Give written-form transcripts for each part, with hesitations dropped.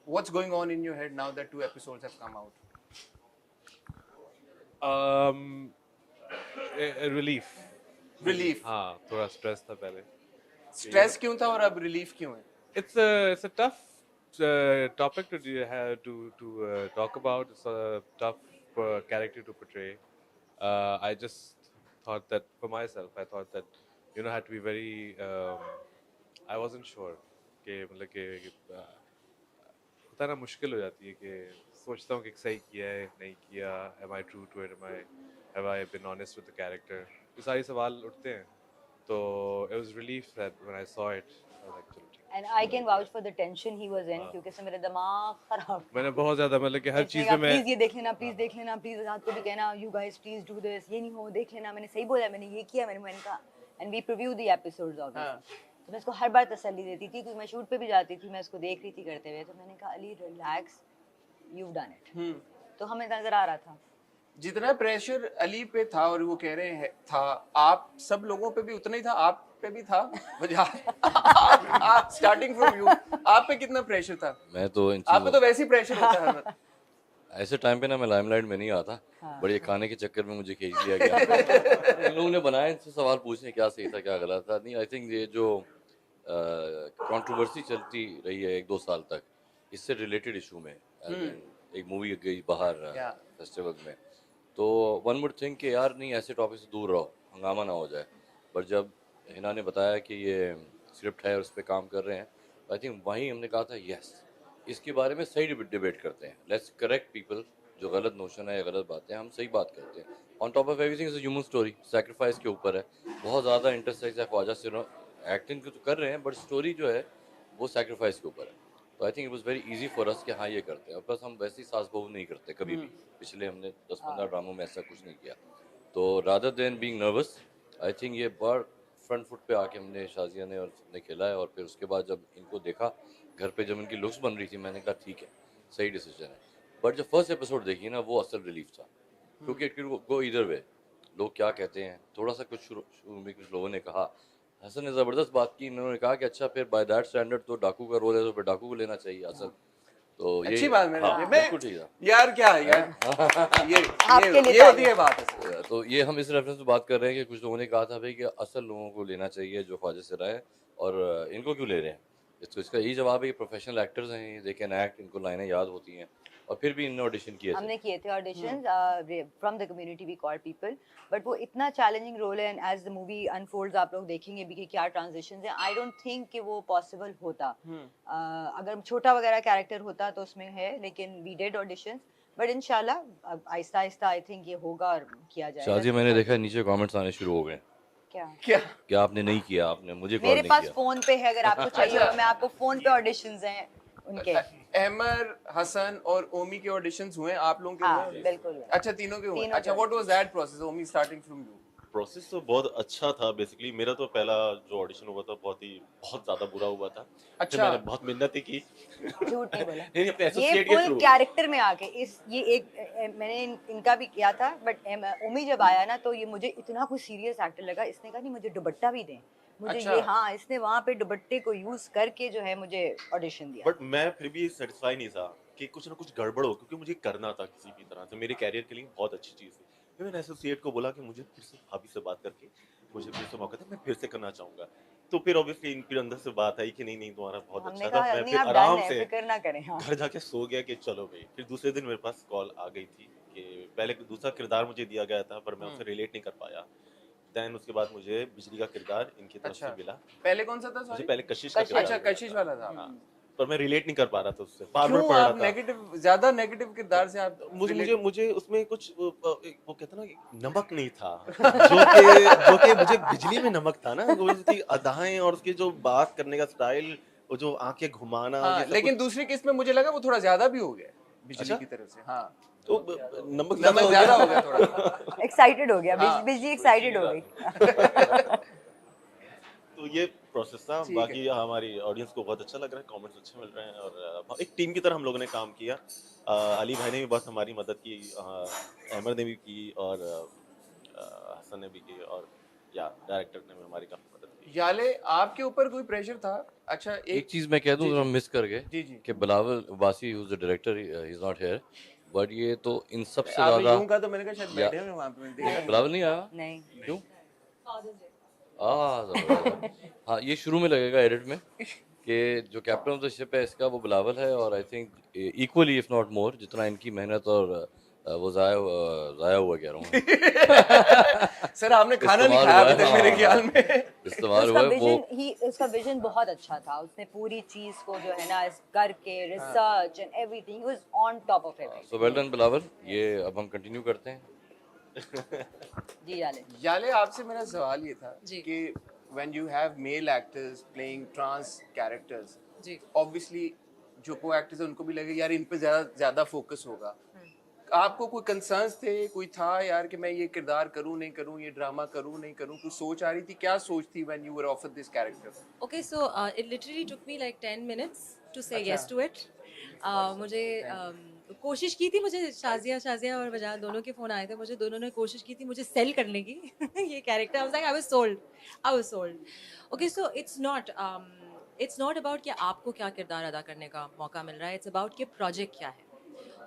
What's going on in your head now that 2 episodes have come out? Relief Relief. हाँ थोड़ा stress था पहले Stress क्यों था और अब relief क्यों है? it's a tough topic to talk about. It's a tough character to portray. I just thought that for myself, I thought that I had to be very. I wasn't sure कि मतलब कि होता ना मुश्किल हो जाती है कि सोचता हूँ कि सही किया है नहीं किया, am I true to it, have I been honest with the character, ये सारे सवाल उठते हैं. तो it was relief that when I saw it, I was like चलो ठीक And I can vouch for the tension he was in क्योंकि इससे मेरा दिमाग खराब था. मैंने बहुत ज़्यादा मतलब कि हर इसने चीज़ कहा में मैं प्लीज ये देख लेना, प्लीज देख लेना, प्लीज रात को भी कहना you guys please do this, ये नहीं हो देख लेना. मैंने सही बोला, मैंने ये किया, मैंने कहा. And we preview the episodes obviously. तो मैं इसको हर बार तसल्ली देती थी क्योंकि मैं शूट पे भी जाती थी, मैं इसको देख रही थी करते हुए. तो मैंने कहा Ali relax, you've done it. तो हमें नजर आ रहा था. जितना प्रेशर अली पे था और वो कह रहे हैं था, आप सब लोगों पे भी उतना ही था, आप पे भी था. स्टार्टिंग फ्रॉम यू, आप पे कितना प्रेशर था? मैं तो इन आप पे तो चीज़ों वैसे ही प्रेशर होता है हर वक्त. ऐसे टाइम पे ना मैं लाइमलाइट में नहीं आता, बट ये खाने के चक्कर में मुझे खींच लिया गया. इन लोगों ने बनाया इनसे सवाल पूछने क्या सही था क्या गलत था. नहीं, आई थिंक ये जो कंट्रोवर्सी चलती रही है 1-2 साल तक, इससे रिलेटेड इशू में एक मूवी गई बाहर फेस्टिवल में, तो वन वुड थिंक कि यार नहीं ऐसे टॉपिक से दूर रहो, हंगामा ना हो जाए. पर जब हिना ने बताया कि ये स्क्रिप्ट है और उस पर काम कर रहे हैं, आई थिंक वहीं हमने कहा था यस, इसके बारे में सही डिबेट करते हैं. लेट्स करेक्ट पीपल, जो गलत नोशन है या गलत बातें हैं हम सही बात करते हैं. On top of everything is a human story, sacrifice के ऊपर है. बहुत ज़्यादा इंटरसेक्स है, ख्वाजा से एक्टिंग तो कर रहे हैं बट स्टोरी जो है वो सेक्रीफाइस के ऊपर है. तो I think it was very easy for us कि हाँ ये करते हैं. और प्लस हम वैसे ही सास बहू नहीं करते कभी भी, पिछले हमने 10-15 ड्रामों में ऐसा कुछ नहीं किया. तो rather than being nervous, I think ये बार फ्रंट फुट पे आके हमने शाजिया ने और ने खेला है. और फिर उसके बाद जब इनको देखा घर पे, जब इनकी लुक्स बन रही थी, मैंने कहा ठीक है सही डिसीजन है. बट जब फर्स्ट एपिसोड देखी ना, वो असल रिलीफ था, क्योंकि it can go either way. लोग क्या कहते हैं, थोड़ा सा कुछ शुरू में कुछ लोगों ने कहा, हसन ने ज़बरदस्त बात की, इन्होंने कहा कि अच्छा फिर बाय दैट स्टैंडर्ड तो डाकू का रोल है तो फिर डाकू को लेना चाहिए असल. तो ये अच्छी बात हाँ, मैंने बिल्कुल ठीक था. यार क्या है यार, ये होती है बात है. तो ये हम इस रेफरेंस में बात कर रहे हैं कि कुछ लोगों ने कहा था भाई कि असल लोगों को लेना चाहिए जो ख्वाजा से रहे, और इनको क्यों ले रहे हैं. इसका यही जवाब है कि प्रोफेशनल एक्टर्स हैं, दे कैन एक्ट, इनको लाइनें याद होती हैं. और फिर भी इन्होंने ऑडिशन किए थे. हमने किए थे auditions from the community, we call people. But वो इतना चैलेंजिंग रोल है, and as the movie unfolds आप लोग देखेंगे भी कि क्या ट्रांजिशंस हैं. आई डोंट थिंक कि वो पॉसिबल होता. अगर छोटा वगैरह कैरेक्टर होता तो उसमें है, लेकिन वी डिड ऑडिशंस. बट इंशाल्लाह आहिस्ता आहिस्ता आई थिंक ये होगा और किया जाएगा. शादी मैंने देखा नीचे कमेंट्स आने शुरू हो गए, क्या क्या आपने नहीं किया, आपने मुझे कॉल मेरे नहीं पास किया. फोन पे है, अगर आपको चाहिए हो मैं आपको फोन पे ऑडिशंस हैं उनके. अहमर, हसन और ओमी के ऑडिशंस हुए, आप लोगों के हाँ हुए? बिल्कुल. अच्छा, तीनों के हुए. तीनों अच्छा, के what was that process, Omi, starting from you? Process तो बहुत अच्छा था. बेसिकली मेरा तो पहला जो ऑडिशन हुआ था बहुत ज़्यादा बुरा हुआ था. फिर अच्छा. मैंने बहुत मेहनत की. झूठ नहीं बोला. नहीं, अपने ये एसोसिएट के फुल थ्रू. कैरेक्टर में आके ये एक मैंने इनका भी किया था. बट उमी जब आया ना तो ये मुझे इतना कुछ सीरियस एक्टर लगा. इसने कहा नहीं मुझे दुपट्टा भी दें मुझे. अच्छा. ये हाँ, इसने वहाँ पे दुपट्टे को यूज करके जो है मुझे ऑडिशन दिया. बट मैं फिर भी सेटिस्फाई नहीं था कि कुछ ना कुछ गड़बड़ हो, क्योंकि मुझे करना था किसी भी तरह से. मेरे कैरियर के लिए बहुत अच्छी चीज़ थी. फिर मैंने एसोसिएट को बोला कि मुझे फिर से भाभी से बात करके मुझे फिर से मौका था, मैं फिर से करना चाहूँगा. तो फिर ऑब्वियसली इनके अंदर से बात आई कि नहीं नहीं तुम्हारा बहुत हमने अच्छा था. कहा मैं नहीं फिर आप डन आराम है, से फिक्र ना करें. हाँ. घर जाके सो गया कि चलो भाई. फिर दूसरे दिन मेरे पास कॉल आ गई थी कि पहले दूसरा किरदार मुझे दिया गया था पर मैं उससे रिलेट नहीं कर पाया. देन उसके बाद मुझे बिजली का किरदार इनकी तरफ अच्छा. से मिला. पहले कौन सा था, मुझे सॉरी? पहले कशिश का अच्छा, किरदार मिला कशिश वाला था. हाँ. पर मैं रिलेट नहीं कर पा रहा था उससे, बार बार क्यों पढ़ रहा आप था. नेगेटिव, ज्यादा नेगेटिव किरदार से आप मुझे उसमें कुछ वो कहते ना नमक नहीं था जो कि मुझे बिजली में नमक था ना. वो उसकी अदाएं और उसकी जो बात करने का स्टाइल, वो जो आंखें घुमाना. हाँ, ये सब लेकिन कुछ. दूसरी किस्त में मुझे लगा वो थोड़ा ज्यादा भी हो गया बिजली अच्छा? की तरफ से. हाँ, तो नमक नमक ज्यादा हो गया थोड़ा. एक्साइटेड हो गया. हाँ. बिजली एक्साइटेड हो गई. तो ये प्रोसेस था. ठीक बाकी हमारी ऑडियंस को बहुत अच्छा लग रहा है, कमेंट्स अच्छे मिल रहे हैं और एक टीम की तरह हम लोगों ने काम किया. अली भाई ने भी बहुत हमारी मदद की, अहमद ने भी की और हसन ने भी की, और या डायरेक्टर ने भी हमारी काफ़ी मदद की. याले आपके ऊपर कोई प्रेशर था? अच्छा एक चीज मैं कह दूं जरा मिस कर गए जी जी कि बिलावल वासी who is the director he is not here, but ये तो इन सबसे आपने ज्यादा यूं कहा तो मैंने कहा शायद या बैठे होंगे वहां पे, मैंने देखा बिलावल नहीं आया नहीं क्यों? जबरदस्त। हाँ ये शुरू में लगेगा एडिट में कि जो कैप्टन ऑफ द शिप है इसका वो बिलावल है, और I think equally if not more जितना इनकी मेहनत और वो जाया हुआ कह रहा हूँ मैं। सर आपने खाना नहीं इस्तेमाल खाया हुआ अभी है, तक मेरे हाँ, ख्याल में। इस्तेमाल उसका हुआ है वो। उसका विजन बहुत अच्छा था, उसने पूरी चीज को जो है ना इस करके research and everything, he was on top of everything. So well done Bilawal. ये अब हम कंटिन्यू करते हैं। जी याले। याले आपसे मेरा सवाल ये था जी। कि when you have male actors playing trans characters, ji obviously जो को एक्टर्स है उनको भी लगे यार इन पे ज्यादा फोकस होगा। आपको कोई कंसर्न्स थे, कोई था यार कि मैं ये किरदार करूं नहीं करूं, ये ड्रामा करूं नहीं करूं, कुछ सोच आ रही थी? क्या सोच थी when you were offered this character? okay so it literally took me like 10 minutes to say अच्छा। yes to it. मुझे कोशिश की थी, मुझे शाजिया और वजह दोनों के फ़ोन आए थे, मुझे दोनों ने कोशिश की थी मुझे सेल करने की ये character. I was sold. Okay so it's not about कि आपको क्या किरदार अदा करने का मौका मिल रहा है, इट्स अबाउट कि प्रोजेक्ट क्या है।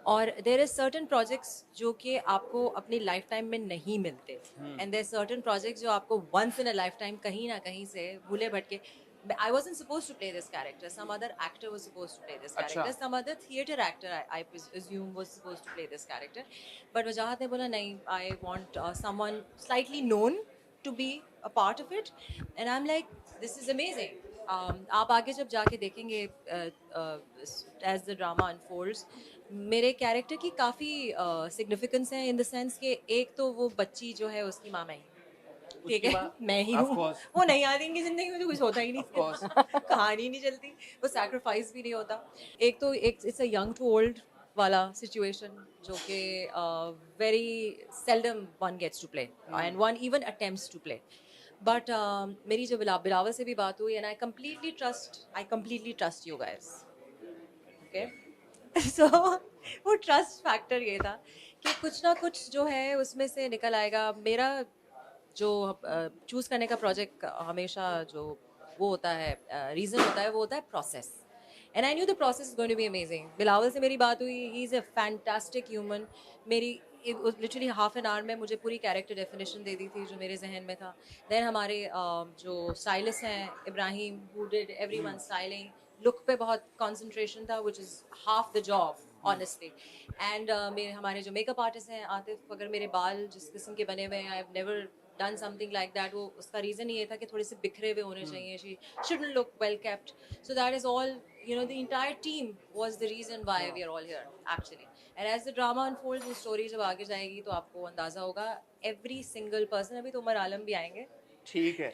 और देर इज सर्टन प्रोजेक्ट्स जो कि आपको अपनी लाइफ टाइम में नहीं मिलते, एंड देर सर्टन प्रोजेक्ट्स जो आपको once in a lifetime कहीं ना कहीं से भूले भटके। I wasn't supposed to play this character. Some other actor was supposed to play this character. अच्छा। Some other theatre actor, I assume, was supposed to play this character. But वजाहत ने बोला नहीं, I want someone slightly known to be a part of it. And I'm like, this is amazing. आप आगे जब जाके देखेंगे as the drama unfolds, मेरे character की काफ़ी सिग्निफिकेंस है इन द सेंस कि एक तो वो बच्ची जो है उसकी माँ मैं ही, ठीक है, मैं ही Of हूँ। course. वो नहीं आती इनकी जिंदगी में तो कुछ होता ही नहीं, Of course. कहानी नहीं चलती, वो सैक्रिफाइस भी नहीं होता। एक तो एक it's a young to old वाला सिचुएशन जो कि very seldom one gets to play and one even attempts to play. But मेरी जो बिलावल से भी बात हुई, and I completely trust you guys, okay. So वो ट्रस्ट फैक्टर ये था कि कुछ ना कुछ जो है उसमें से निकल आएगा। मेरा जो चूज़ करने का प्रोजेक्ट हमेशा जो वो होता है रीज़न होता है, वो होता है process, and I knew the process is going to be amazing. Bilawal से मेरी बात हुई, he is a fantastic human. मेरी लिटरली हाफ एन आवर में मुझे पूरी कैरेक्टर डेफिनेशन दे दी थी जो मेरे जहन में था। देन हमारे जो स्टाइलिस्ट हैं Ibrahim, who did everyone styling, look पे बहुत कंसंट्रेशन था, which is half the job honestly. And मेरे हमारे जो मेकअप आर्टिस्ट हैं आतिफ, अगर मेरे बाल जिस किस्म के बने हुए हैं, I have never done something like that. वो उसका रीज़न ये था कि थोड़े से बिखरे हुए होने चाहिए, she shouldn't look well kept. So that is all, you know, the entire team was the reason why we are all here actually. And as the drama unfolds, वो story जब आगे जाएगी तो आपको अंदाज़ा होगा, every single person, अभी तो उमर आलम भी आएंगे, ठीक है।